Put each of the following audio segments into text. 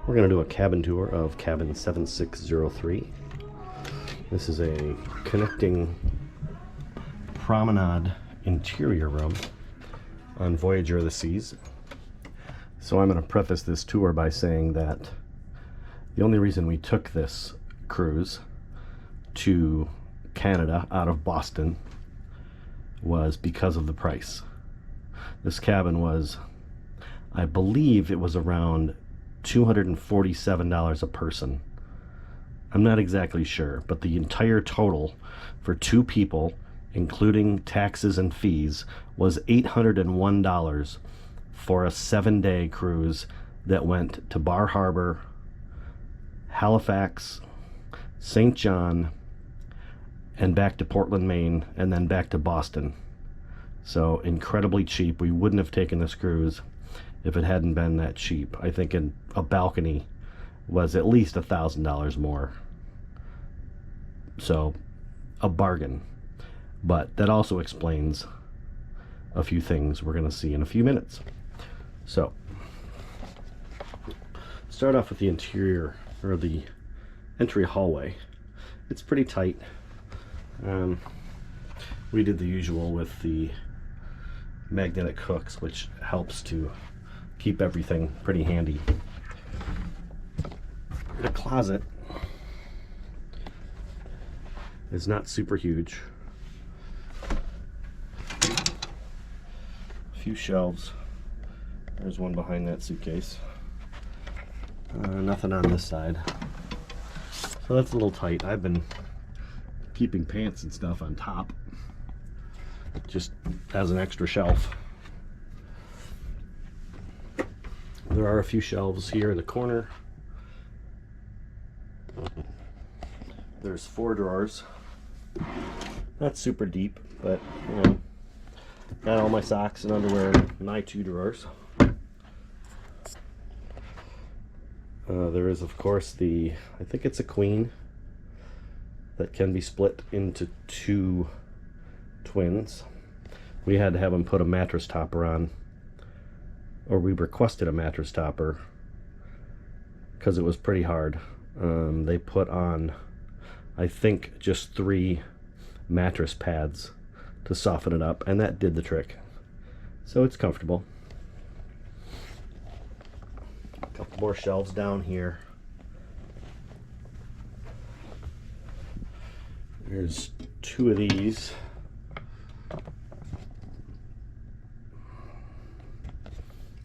We're going to do a cabin tour of cabin 7603. This is a Connecting Promenade Interior room on Voyager of the Seas. So I'm going to preface this tour by saying that the only reason we took this cruise to Canada out of Boston was because of the price. This cabin was, I believe it was around $247 a person. I'm not exactly sure, but the entire total for 2 people, including taxes and fees, was $801 for a 7-day cruise that went to Bar Harbor, Halifax, St. John, and back to Portland, Maine, and then back to Boston. So incredibly cheap. We wouldn't have taken this cruise if it hadn't been that cheap. I think a balcony was at least $1,000 more. So a bargain. But that also explains a few things we're going to see in a few minutes. So start off with the interior, or the entry hallway. It's pretty tight. We did the usual with the magnetic hooks, which helps to keep everything pretty handy. The closet is not super huge. A few shelves. There's one behind that suitcase. Nothing on this side. So that's a little tight. I've been keeping pants and stuff on top, just as an extra shelf. There are a few shelves here in the corner. There's 4 drawers. Not super deep, but you know, got all my socks and underwear in my 2 drawers. There is, of course, I think it's a queen that can be split into 2 twins. We had to have them put a mattress topper on, or we requested a mattress topper because it was pretty hard. They put on, I think, just 3 mattress pads to soften it up, and that did the trick. So it's comfortable. A couple more shelves down here. There's 2 of these.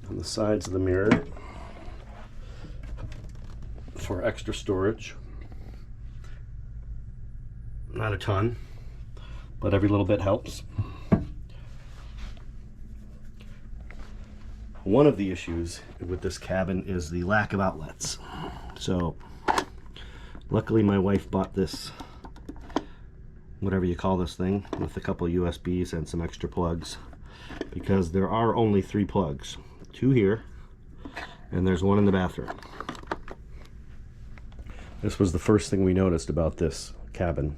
On the sides of the mirror for extra storage. Not a ton, but every little bit helps. One of the issues with this cabin is the lack of outlets. So luckily my wife bought this, whatever you call this thing, with a couple of USBs and some extra plugs, because there are only 3 plugs. 2 here, and there's 1 in the bathroom. This was the first thing we noticed about this cabin.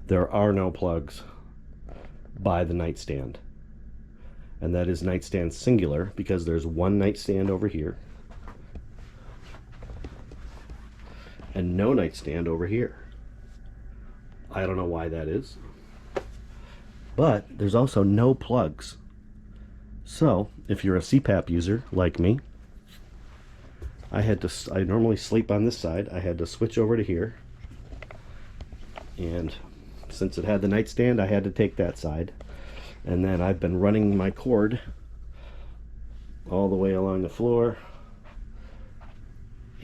There are no plugs by the nightstand. And that is nightstand singular, because there's 1 nightstand over here and no nightstand over here. I don't know why that is, but there's also no plugs. So if you're a CPAP user like me, I normally sleep on this side. I had to switch over to here, and since it had the nightstand, I had to take that side. And then I've been running my cord all the way along the floor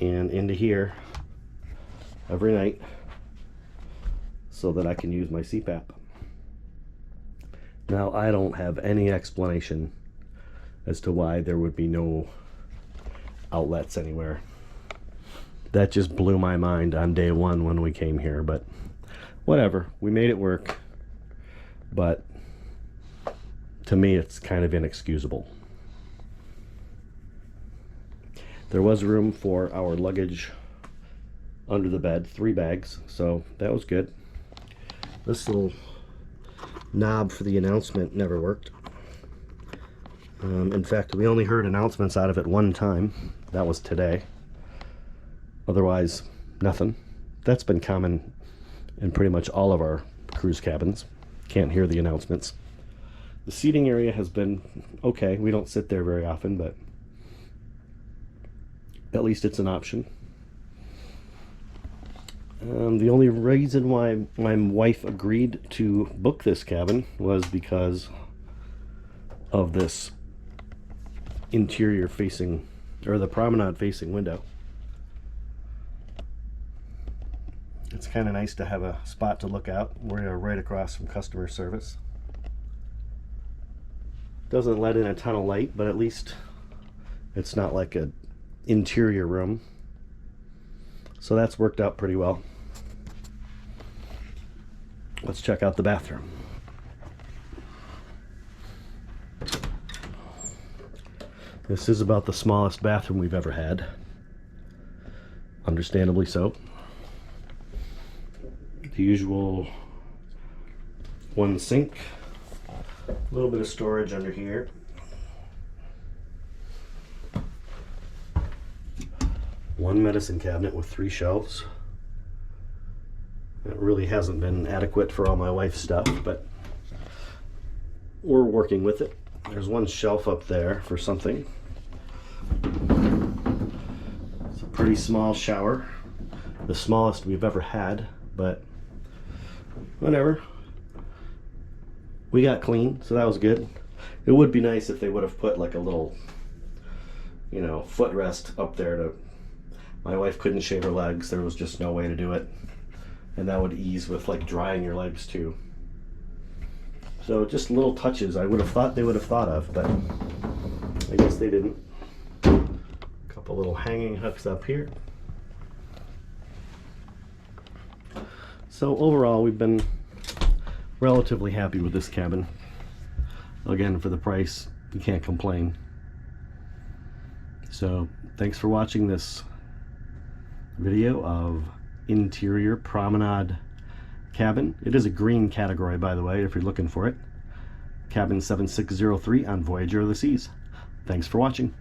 and into here every night so that I can use my CPAP. Now, I don't have any explanation as to why there would be no outlets anywhere. That just blew my mind on day 1 when we came here, but whatever. We made it work, but to me it's kind of inexcusable. There was room for our luggage under the bed, 3 bags, so that was good. This little knob for the announcement never worked. In fact, we only heard announcements out of it 1 time. That was today. Otherwise, nothing. That's been common in pretty much all of our cruise cabins. Can't hear the announcements. The seating area has been okay. We don't sit there very often, but at least it's an option. The only reason why my wife agreed to book this cabin was because of this interior facing, or the promenade facing window. It's kind of nice to have a spot to look out. We're right across from customer service. Doesn't let in a ton of light, but at least it's not like an interior room. So that's worked out pretty well. Let's check out the bathroom. This is about the smallest bathroom we've ever had. Understandably so. The usual one sink, a little bit of storage under here. One medicine cabinet with 3 shelves. It really hasn't been adequate for all my wife's stuff, but we're working with it. There's one shelf up there for something. It's a pretty small shower. The smallest we've ever had, but whatever. We got clean, so that was good. It would be nice if they would have put like a little, you know, footrest up there to... My wife couldn't shave her legs. There was just no way to do it. And that would ease with like drying your legs too. So just little touches I would have thought they would have thought of, but I guess they didn't. A couple little hanging hooks up here. So overall, we've been relatively happy with this cabin. Again, for the price, you can't complain. So thanks for watching this video of interior promenade cabin. It is a green category, by the way, if you're looking for it. Cabin 7603 on Voyager of the Seas. Thanks for watching.